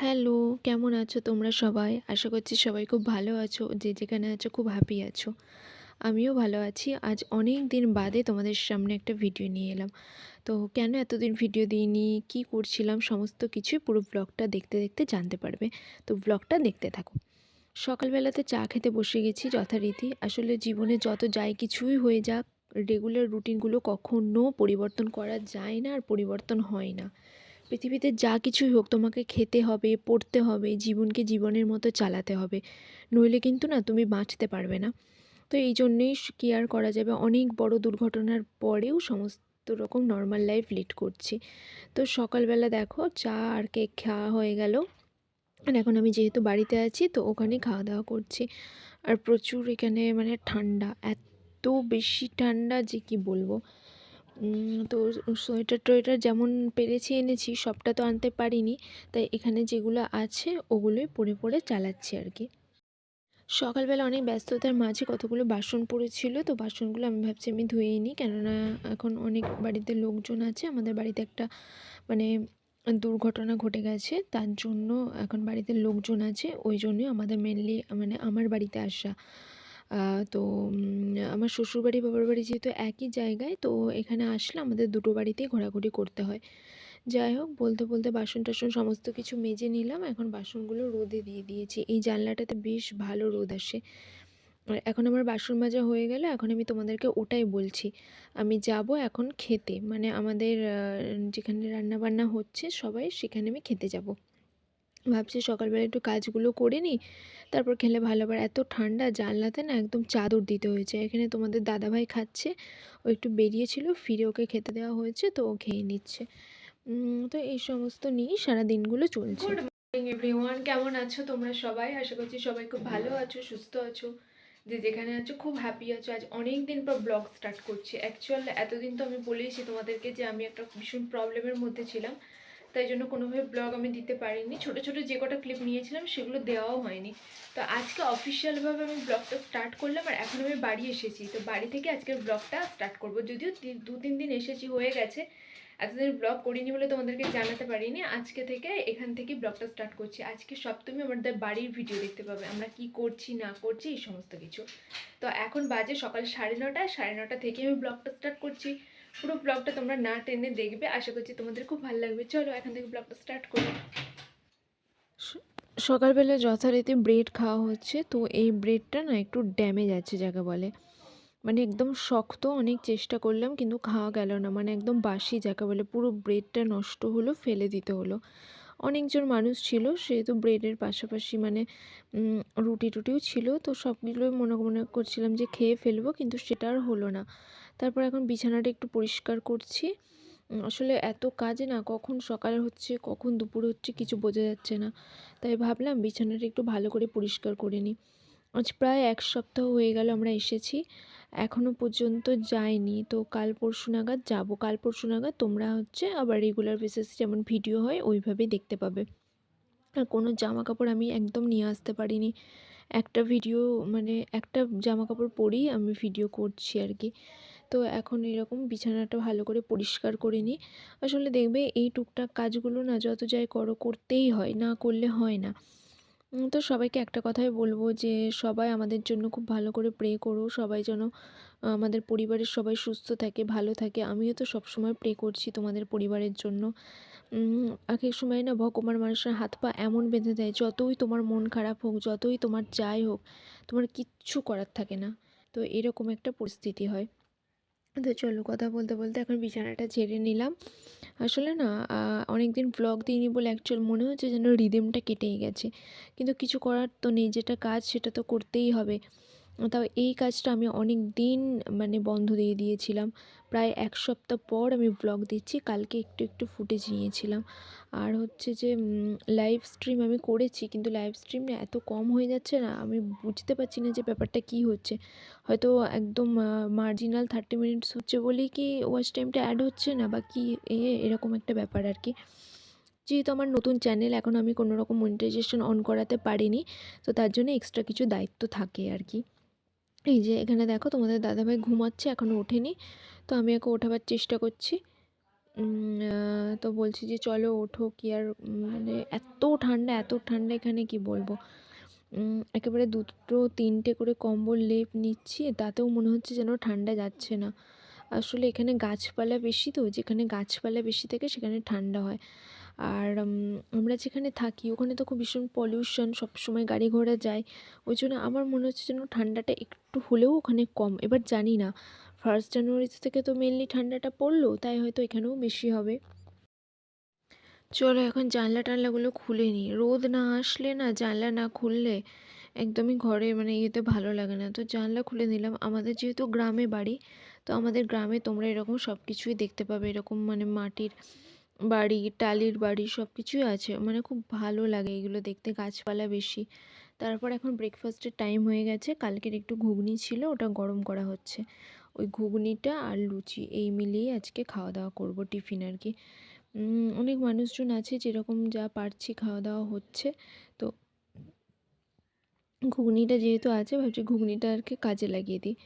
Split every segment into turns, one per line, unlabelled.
Hello, কেমন আছো তোমরা সবাই? আশা করছি সবাই খুব ভালো আছো। যে যেখানে আছো খুব হ্যাপি আছো। আমিও ভালো আছি। আজ অনেক দিন বাদে তোমাদের সামনে একটা ভিডিও নিয়ে এলাম। তো কেন এতদিন ভিডিও দিইনি, কী করছিলাম সমস্ত কিছুই পুরো ব্লগটা দেখতে দেখতে জানতে পারবে। তো ব্লগটা দেখতে থাকো। সকালবেলাতে চা খেতে বসে গেছি যথারীতি। আসলে জীবনে যত যাই কিছুই হয়ে যাক, রেগুলার রুটিনগুলো কখনো পরিবর্তন করা যায় না আর পরিবর্তন হয় না। পৃথিবীতে যা কিছুই হোক তোমাকে খেতে হবে, পড়তে হবে, জীবনকে জীবনের মতো চালাতে হবে। নইলে কিন্তু না তুমি বাঁচতে পারবে না। তো এই জন্যেই কি আর করা যাবে, অনেক বড় দুর্ঘটনার পরেও সমস্ত রকম নর্মাল লাইফ লিড করছি। তো সকালবেলা দেখো চা আর কেক খাওয়া হয়ে গেল। আর এখন আমি যেহেতু বাড়িতে আছি তো ওখানে খাওয়া দাওয়া করছি। আর প্রচুর এখানে মানে ঠান্ডা, এত বেশি ঠান্ডা যে কি বলবো। তো সোয়েটার টোয়েটার যেমন পেরেছি এনেছি, সবটা তো আনতে পারিনি। তাই এখানে যেগুলো আছে ওগুলোই পরে পরে চালাচ্ছি আর কি। সকালবেলা অনেক ব্যস্ততার মাঝে কতগুলো বাসন পড়েছিল, তো বাসনগুলো আমি ভাবছি আমি ধুয়েই নিই, কেননা এখন অনেক বাড়িতে লোকজন আছে। আমাদের বাড়িতে একটা মানে দুর্ঘটনা ঘটে গেছে, তার জন্য এখন বাড়িতে লোকজন আছে, ওই জন্যই আমাদের মেনলি মানে আমার বাড়িতে আসা। তো আমার শ্বশুরবাড়ি বাবার বাড়ি যেহেতু একই জায়গায়, তো এখানে আসলে আমাদের দুটো বাড়িতেই ঘোরাঘুরি করতে হয়। যাই হোক, বলতে বলতে বাসন টাসন সমস্ত কিছু মেজে নিলাম। এখন বাসনগুলো রোদে দিয়ে দিয়েছি। এই জানলাটাতে বেশ ভালো রোদ আসে। আর এখন আমার বাসন মাজা হয়ে গেলে এখন আমি তোমাদেরকে ওটাই বলছি। আমি যাব এখন খেতে, মানে আমাদের যেখানে রান্নাবান্না হচ্ছে সবাই, সেখানে আমি খেতে যাব। ভাবছি সকালবেলা একটু কাজগুলো করে নিই, তারপর খেলে ভালো। আবার এত ঠান্ডা, জানলাতে না একদম চাদর দিতে হয়েছে। এখানে তোমাদের দাদাভাই খাচ্ছে, ও একটু বেরিয়েছিল, ফিরে ওকে খেতে দেওয়া হয়েছে, তো ও খেয়ে নিচ্ছে। তো এই সমস্ত নিয়েই সারা দিনগুলো চলছে। গুড মর্নিং এভরিওয়ান, কেমন আছো তোমরা সবাই? আশা করছি সবাই খুব ভালো আছো, সুস্থ আছো, যে যেখানে আছো খুব হ্যাপি আছো। আজ অনেক দিন পর ব্লগ স্টার্ট করছি। অ্যাকচুয়াল এতদিন তো আমি বলেইছি তোমাদেরকে যে আমি একটা ভীষণ প্রবলেমের মধ্যে ছিলাম, তাই জন্য কোনোভাবে ব্লগ আমি দিতে পারিনি। ছোট ছোট যে কটা ক্লিপ নিয়েছিলাম সেগুলো দেওয়াও হয়নি। তো আজকে অফিসিয়ালভাবে আমি ব্লগটা স্টার্ট করলাম, আর এখন আমি বাড়ি এসেছি। তো বাড়ি থেকে আজকের ব্লগটা স্টার্ট করব। যদিও 2-3 দিন এসেছি, হয়ে গেছে, এতদিন ব্লগ করিনি বলে তোমাদেরকে জানাতে পারিনি। আজকে থেকে এখান থেকে ব্লগটা স্টার্ট করছি। আজকে সপ্তমী, আমাদের বাড়ির ভিডিও দেখতে পাবে, আমরা কি করছি না করছি এই সমস্ত কিছু। তো এখন বাজে সকাল 9:30। 9:30 থেকে আমি ব্লগটা স্টার্ট করছি। পুরো ব্লগটা তোমরা না টেনে দেখবে, আশা করছি তোমাদের খুব ভালো লাগবে। চলো এখান থেকে ব্লগটা স্টার্ট করি। সকালবেলা যথারীতি ব্রেড খাওয়া হচ্ছে। তো এই ব্রেডটা না একটু ড্যামেজ আছে যাকে বলে, মানে একদম শক্ত। অনেক চেষ্টা করলাম কিন্তু খাওয়া গেল না, মানে একদম বাসি যাকে বলে। পুরো ব্রেডটা নষ্ট হলো, ফেলে দিতে হলো। অনেকজন মানুষ ছিল, সেহেতু ব্রেডের পাশাপাশি মানে রুটি টুটিও ছিল, তো সবগুলোই মনে মনে করছিলাম যে খেয়ে ফেলবো, কিন্তু সেটা আর হলো না। তারপর এখন বিছানাটা একটু পরিষ্কার করছি। আসলে এত কাজে না, কখন সকাল হচ্ছে কখন দুপুর হচ্ছে কিছু বোঝা যাচ্ছে না। তাই ভাবলাম বিছানাটা একটু ভালো করে পরিষ্কার করে নিই। আজ প্রায় 1 সপ্তাহ হয়ে গেল আমরা এসেছি, এখনও পর্যন্ত যাইনি। তো কাল পরশু নাগাদ যাব। কাল পরশু নাগাদ তোমরা হচ্ছে আবার রেগুলার বেসিসে যেমন ভিডিও হয় ওইভাবেই দেখতে পাবে। আর কোনো জামা কাপড় আমি একদম নিয়ে আসতে পারিনি। একটা ভিডিও মানে একটা জামা কাপড় পরেই আমি ভিডিও করছি আর কি। তো এখন এরকম বিছানাটা ভালো করে পরিষ্কার করে নিই। আসলে দেখবে এই টুকটাক কাজগুলো না যত যাই করো, করতেই হয়, না করলে হয় না। তো সবাইকে একটা কথাই বলবো যে সবাই আমাদের জন্য খুব ভালো করে প্রে করো। সবাই যেন আমাদের পরিবারের সবাই সুস্থ থাকে, ভালো থাকে। আমিও তো সবসময় প্রে করছি তোমাদের পরিবারের জন্য। এক এক সময় না ভগবান মানুষের হাত পা এমন বেঁধে দেয়, যতই তোমার মন খারাপ হোক, যতই তোমার যাই হোক, তোমার কিচ্ছু করার থাকে না। তো এরকম একটা পরিস্থিতি হয়। তো চলো, কথা বলতে বলতে এখন বিছানাটা ঝেড়ে নিলাম। আসলে না অনেক দিন ব্লগ দিইনি বলে অ্যাকচুয়াল মনে হচ্ছে যেন রিদেমটা কেটেই গেছে, কিন্তু কিছু করার তো নেই। যেটা কাজ সেটা তো করতেই হবে। তাও এই কাজটা আমি অনেক দিন মানে বন্ধ দিয়ে দিয়েছিলাম। প্রায় 1 সপ্তাহ পর আমি ব্লগ দিচ্ছি। কালকে একটু একটু ফুটেজ নিয়েছিলাম। আর হচ্ছে যে লাইভ স্ট্রিম আমি করেছি, কিন্তু লাইভ স্ট্রিম না এত কম হয়ে যাচ্ছে না, আমি বুঝতে পারছি না যে ব্যাপারটা কী হচ্ছে। হয়তো একদম মার্জিনাল 30 মিনিটস হচ্ছে বলেই কি ওয়াচ টাইমটা অ্যাড হচ্ছে না, বা কি এরকম একটা ব্যাপার আর কি। যেহেতু আমার নতুন চ্যানেল, এখন আমি কোনো রকম মনিটাইজেশন অন করাতে পারিনি, তো তার জন্য এক্সট্রা কিছু দায়িত্ব থাকে আর কি। এই যে এখানে দেখো তোমাদের দাদাভাই ঘুমাচ্ছে, এখনও ওঠেনি। তো আমি ওকে ওঠাবার চেষ্টা করছি। তো বলছি যে চলো ওঠো, কি আর মানে এত এত ঠান্ডা এখানে কি বলবো। একেবারে 2-3টে করে কম্বল লেপ নিচ্ছি, তাতেও মনে হচ্ছে যেন ঠান্ডা যাচ্ছে না। আসলে এখানে গাছপালা বেশি, তো যেখানে গাছপালা বেশি থাকে সেখানে ঠান্ডা হয়। আর আমরা যেখানে থাকি ওখানে তো খুব ভীষণ পলিউশন, সবসময় গাড়ি ঘোড়া যায়। ওই জন্য আমার মনে হচ্ছে যেন ঠান্ডাটা একটু হলেও ওখানে কম। এবার জানি না, 1 জানুয়ারি থেকে তো মেনলি ঠান্ডাটা পড়লো, তাই হয়তো এখানেও বেশি হবে। চলো এখন জানলা টানলাগুলো খুলে নিই। রোদ না আসলে না, জানলা না খুললে একদমই ঘরে মানে ইয়েতে ভালো লাগে না। তো জানলা খুলে নিলাম। আমাদের যেহেতু গ্রামে বাড়ি, তো আমাদের গ্রামে তোমরা এরকম সব কিছুই দেখতে পাবে। এরকম মানে মাটির বাড়ি, টালির বাড়ি সব কিছুই আছে। মানে খুব ভালো লাগে এগুলো দেখতে, গাছপালা বেশি। তারপর এখন ব্রেকফাস্টের টাইম হয়ে গেছে। কালকের একটু ঘুগনি ছিল, ওটা গরম করা হচ্ছে। ওই ঘুগনিটা আর লুচি এই মিলিয়ে আজকে খাওয়া দাওয়া করব, টিফিন আর কি। অনেক মানুষজন আছে, যেরকম যা পারছি খাওয়া দাওয়া হচ্ছে। তো ঘুগনিটা যেহেতু আছে, ভাবছি ঘুগনিটা আর কি কাজে লাগিয়ে দিই।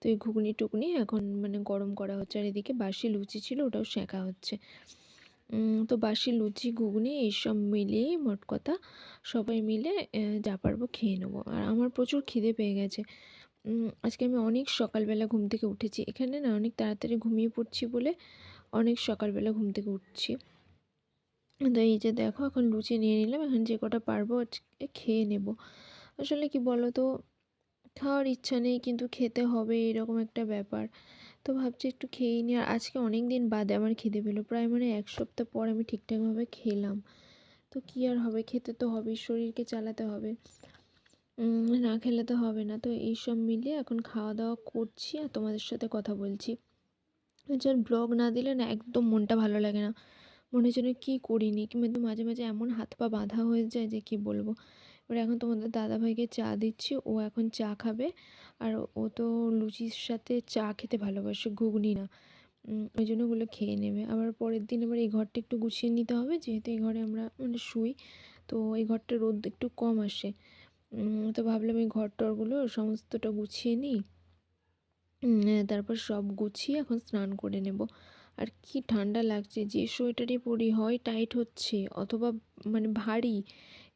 তো এই ঘুগনি টুগনি এখন মানে গরম করা হচ্ছে, আর এদিকে বাসি লুচি ছিল ওটাও সেঁকা হচ্ছে। তো বাসি লুচি ঘুগনি এইসব মিলিয়েই মোট কথা সবাই মিলে যা পারবো খেয়ে নেবো। আর আমার প্রচুর খিদে পেয়ে গেছে। আজকে আমি অনেক সকালবেলা ঘুম থেকে উঠেছি। এখানে না অনেক তাড়াতাড়ি ঘুমিয়ে পড়ছি বলে অনেক সকালবেলা ঘুম থেকে উঠছি। তো এই যে দেখো এখন লুচি নিয়ে নিলাম, এখন যে কটা পারবো আজকে খেয়ে নেব। আসলে কি বলো তো, খাওয়ার ইচ্ছা নেই কিন্তু খেতে হবে, এরকম একটা ব্যাপার। তো ভাবছি একটু খেয়েই নিই। আর আজকে অনেক দিন বাদে আমার খিদে পেলো, প্রায় মানে 1 সপ্তাহ পর আমি ঠিকঠাকভাবে খেলাম। তো কী আর হবে, খেতে তো হবেই, শরীরকে চালাতে হবে। না খেলে তো হবে না। তো এইসব মিলিয়ে এখন খাওয়া দাওয়া করছি আর তোমাদের সাথে কথা বলছি। যার ব্লগ না দিলে না একদম মনটা ভালো লাগে না, মনে হয় যেন কী করিনি। কিন্তু মাঝে মাঝে এমন হাত পা বাঁধা হয়ে যায় যে কী বলবো। এবার এখন তোমাদের দাদাভাইকে চা দিচ্ছি, ও এখন চা খাবে। আর ও তো লুচির সাথে চা খেতে ভালোবাসে, ঘুগনি না। ওই জন্য ওগুলো খেয়ে নেবে। আবার পরের দিন আবার এই ঘরটা একটু গুছিয়ে নিতে হবে, যেহেতু এই ঘরে আমরা মানে শুই। তো এই ঘরটা রোদ একটু কম আসে। তো ভাবলাম এই ঘর টরগুলো সমস্তটা গুছিয়ে নিই। তারপর সব গুছিয়ে এখন স্নান করে নেব। আর কি ঠান্ডা লাগছে, যে সোয়েটারই পরি হয় টাইট হচ্ছে অথবা মানে ভারী।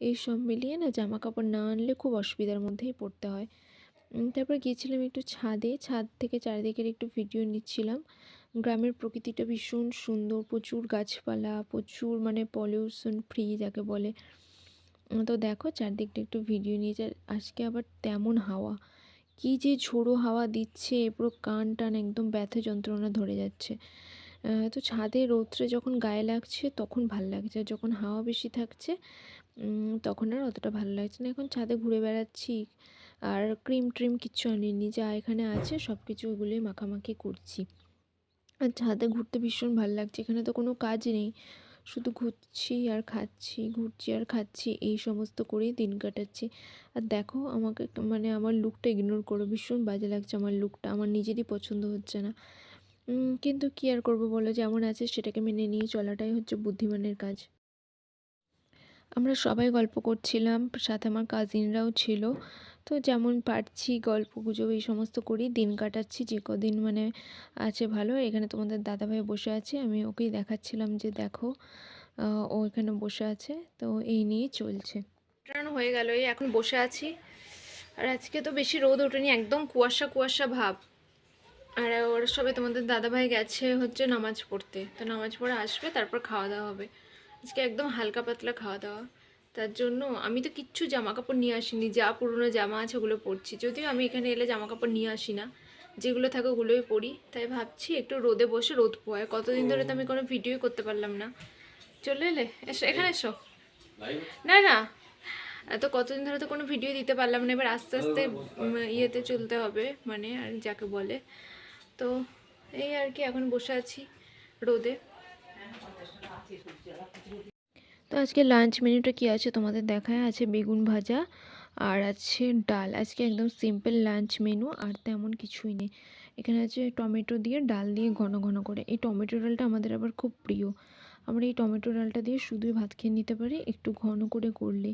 এই সব মিলিয়ে না জামা কাপড় না আনলে খুব অসুবিধার মধ্যেই পড়তে হয়। তারপর গিয়েছিলাম একটু ছাদে, ছাদ থেকে চারিদিকের একটু ভিডিও নিচ্ছিলাম। গ্রামের প্রকৃতিটা ভীষণ সুন্দর, প্রচুর গাছপালা, প্রচুর মানে পলিউশন ফ্রি যাকে বলে। তো দেখো চারদিকটা একটু ভিডিও নিয়েছে। আজকে আবার তেমন হাওয়া, কি যে ঝোড়ো হাওয়া দিচ্ছে, পুরো কান টান একদম ব্যথা যন্ত্রণা ধরে যাচ্ছে। তো ছাদে রৌদ্রে যখন গায়ে লাগছে তখন ভাল লাগছে, আর যখন হাওয়া বেশি থাকছে তখন আর অতটা ভালো লাগছে না। এখন ছাদে ঘুরে বেড়াচ্ছি, আর ক্রিম ট্রিম কিচ্ছু আনিনি, যা এখানে আছে সব কিছু ওগুলোই মাখামাখি করছি। আর ছাদে ঘুরতে ভীষণ ভালো লাগছে, এখানে তো কোনো কাজ নেই, শুধু ঘুরছি আর খাচ্ছি, ঘুরছি আর খাচ্ছি, এই সমস্ত করেই দিন কাটাচ্ছি। আর দেখো আমাকে মানে আমার লুকটা ইগনোর করো, ভীষণ বাজে লাগছে আমার লুকটা, আমার নিজেরই পছন্দ হচ্ছে না। কিন্তু কী আর করবো বলো, যেমন আছে সেটাকে মেনে নিয়ে চলাটাই হচ্ছে বুদ্ধিমানের কাজ। আমরা সবাই গল্প করছিলাম, সাথে আমার কাজিনরাও ছিল। তো যেমন পারছি গল্প গুজব এই সমস্ত করি, দিন কাটাচ্ছি যে কদিন মানে আছে ভালো। এখানে তোমাদের দাদাভাই বসে আছে, আমি ওকেই দেখাচ্ছিলাম যে দেখো ও এখানে বসে আছে। তো এই নিয়ে চলছে। টান হয়ে গেল, এই এখন বসে আছি। আর আজকে তো বেশি রোদ ওঠেনি, একদম কুয়াশা কুয়াশা ভাব। আর ওরা সবাই তোমাদের দাদাভাই গেছে হচ্ছে নামাজ পড়তে, তো নামাজ পড়ে আসবে তারপর খাওয়া দাওয়া হবে। আজকে একদম হালকা পাতলা খাওয়া দাওয়া। তার জন্য আমি তো কিচ্ছু জামা কাপড় নিয়ে আসিনি, যা পুরনো জামা আছে ওগুলো পরছি। যদিও আমি এখানে এলে জামা কাপড় নিয়ে আসি না, যেগুলো থাকে ওগুলোই পরি। তাই ভাবছি একটু রোদে বসে রোদ পোয়ায়, কতদিন ধরে তো আমি কোনো ভিডিওই করতে পারলাম না। চলে এলে, এসো এখানে এসো। না না, তো কতদিন ধরে তো কোনো ভিডিও দিতে পারলাম না, এবার আস্তে আস্তে ইয়েতে চলতে হবে মানে, আর যাকে বলে। তো এই আর কি, এখন বসে আছি রোদে। তো আজকে লাঞ্চ মেনুটা কি আছে তোমাদের দেখায়, আছে বেগুন ভাজা আর আছে ডাল। আজকে একদম সিম্পল লাঞ্চ মেনু, আর তেমন কিছুই নেই। এখানে আছে টমেটো দিয়ে ডাল দিয়ে ঘন ঘন করে, এই টমেটো ডালটা আমাদের আবার খুব প্রিয়। আমরা এই টমেটো ডালটা দিয়ে শুধুই ভাত খেয়ে নিতে পারি, একটু ঘন করে করলে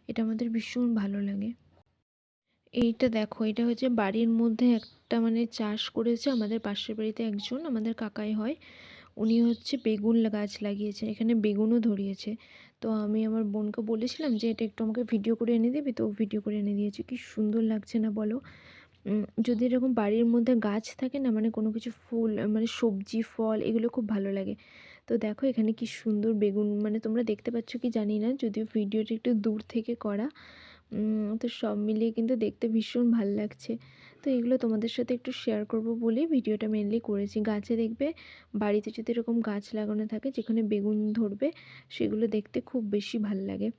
এটা আমাদের ভীষণ ভালো লাগে। এইটা দেখো, এটা হচ্ছে বাড়ির মধ্যে একটা মানে চাষ করেছে আমাদের পাশের বাড়িতে একজন, আমাদের কাকাই হয়, উনি হচ্ছে বেগুন গাছ লাগিয়েছেন, এখানে বেগুনও ধরিয়েছে। তো আমি আমার বোনকে বলেছিলাম যে এটা একটু আমাকে ভিডিও করে এনে দিবি, তো ভিডিও করে এনে দিয়েছে। কি সুন্দর লাগছে না বলো? যদি এরকম বাড়ির মধ্যে গাছ থাকে না, মানে কোনো কিছু ফুল মানে সবজি ফল এগুলো খুব ভালো লাগে। তো দেখো এখানে কি সুন্দর বেগুন, মানে তোমরা দেখতে পাচ্ছ কি জানি না, যদিও ভিডিওটা একটু দূর থেকে করা। তো সব মিলিয়ে কিন্তু দেখতে ভীষণ ভাল লাগছে। তো এগুলো তোমাদের সাথে একটু শেয়ার করব বলেই ভিডিওটা মেনলি করেছি। গাছে দেখবে, বাড়িতে যদি এরকম গাছ লাগানো থাকে যেখানে বেগুন ধরবে, সেগুলো দেখতে খুব বেশি ভাল লাগে।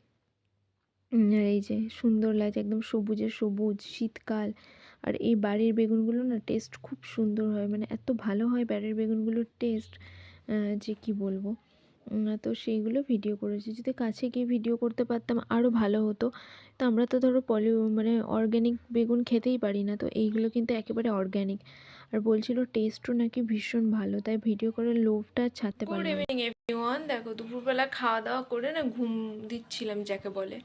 আর এই যে সুন্দর লাগছে, একদম সবুজে সবুজ, শীতকাল। আর এই বাড়ির বেগুনগুলো না টেস্ট খুব সুন্দর হয়, মানে এত ভালো হয় বাড়ির বেগুনগুলোর টেস্ট, যে কি বলবো। তো সেইগুলো ভিডিও করেছি। যদি কাছে গিয়ে ভিডিও করতে পারতাম আরও ভালো হতো। তো আমরা তো ধরো মানে অর্গ্যানিক বেগুন খেতেই পারি না, তো এইগুলো কিন্তু একেবারে অর্গ্যানিক। আর বলছিল টেস্টও নাকি ভীষণ ভালো, তাই ভিডিও করার লোভটা আর ছাড়তে
গুড
পারলাম না।
Evening everyone. দেখো দুপুরবেলা খাওয়া দাওয়া করে না ঘুম দিচ্ছিলাম যাকে বলে।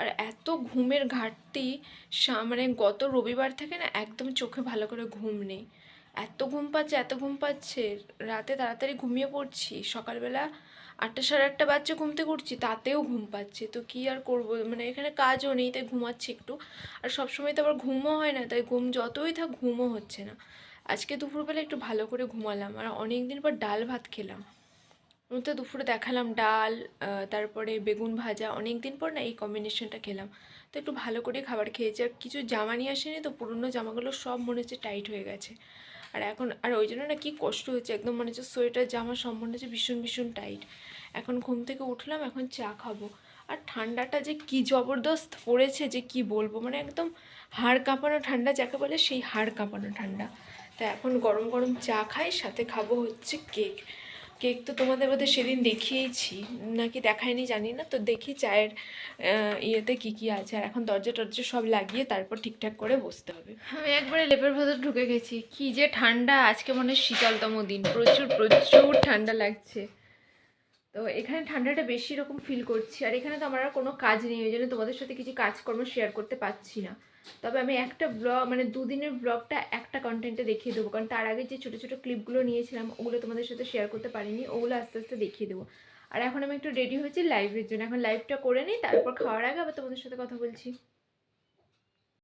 আর এত ঘুমের ঘাটতি, মানে গত রবিবার থেকে না একদম চোখে ভালো করে ঘুম নেই। এত ঘুম পাচ্ছে, এত ঘুম পাচ্ছে, রাতে তাড়াতাড়ি ঘুমিয়ে পড়ছি, সকালবেলা 8টা সাড়ে 8টা বাজছে ঘুম থেকে উঠছি, তাতেও ঘুম পাচ্ছে। তো কি আর করব, মানে এখানে কাজও নেই তাই ঘুমাচ্ছি একটু। আর সবসময় তো আবার ঘুমও হয় না, তাই ঘুম যতই থাক ঘুমও হচ্ছে না। আজকে দুপুরবেলা একটু ভালো করে ঘুমালাম, আর অনেক দিন পর ডাল ভাত খেলাম। আমি তো দুপুরে দেখালাম ডাল, তারপরে বেগুন ভাজা, অনেক দিন পর না এই কম্বিনেশনটা খেলাম। তো একটু ভালো করে খাবার খেয়েছি। আর কিছু জামা নিয়ে আসেনি, তো পুরনো জামাগুলো সব মনে হচ্ছে টাইট হয়ে গেছে। আর এখন আর ওই জন্য না কি কষ্ট হচ্ছে, একদম মনে হচ্ছে সোয়েটার জামা সব মনে হচ্ছে ভীষণ ভীষণ টাইট। এখন ঘুম থেকে উঠলাম, এখন চা খাবো। আর ঠান্ডাটা যে কি জবরদস্ত পড়েছে যে কি বলবো, মানে একদম হাড় কাঁপানো ঠান্ডা যাকে বলে, সেই হাড় কাঁপানো ঠান্ডা। তা এখন গরম গরম চা খাই, সাথে খাবো হচ্ছে কেক। কেক তো তোমাদের বোধহয় সেদিন দেখিয়েছি, নাকি দেখায়নি জানি না। তো দেখি চায়ের ইয়েতে কি কি আছে। আর এখন দরজা টরজা সব লাগিয়ে তারপর ঠিকঠাক করে বসতে হবে। আমি একবারে লেপের ভেতর ঢুকে গেছি। কি যে ঠান্ডা, আজকে মনে হয় শীতলতম দিন, প্রচুর প্রচুর ঠান্ডা লাগছে। তো এখানে ঠান্ডাটা বেশি রকম ফিল করছি। আর এখানে তো আমার আর কোনো কাজ নেই, ওই জন্য তোমাদের সাথে কিছু কাজকর্ম শেয়ার করতে পারছি না। তবে আমি একটা ব্লগ, মানে দুদিনের ব্লগটা একটা কন্টেন্টে দেখিয়ে দেবো, কারণ তার আগে যে ছোটো ছোটো ক্লিপগুলো নিয়েছিলাম ওগুলো তোমাদের সাথে শেয়ার করতে পারিনি, ওগুলো আস্তে আস্তে দেখিয়ে দেবো। আর এখন আমি একটু রেডি হয়েছি লাইভের জন্য, এখন লাইভটা করে নিই, তারপর খাওয়ার আগে আবার তোমাদের সাথে কথা বলছি।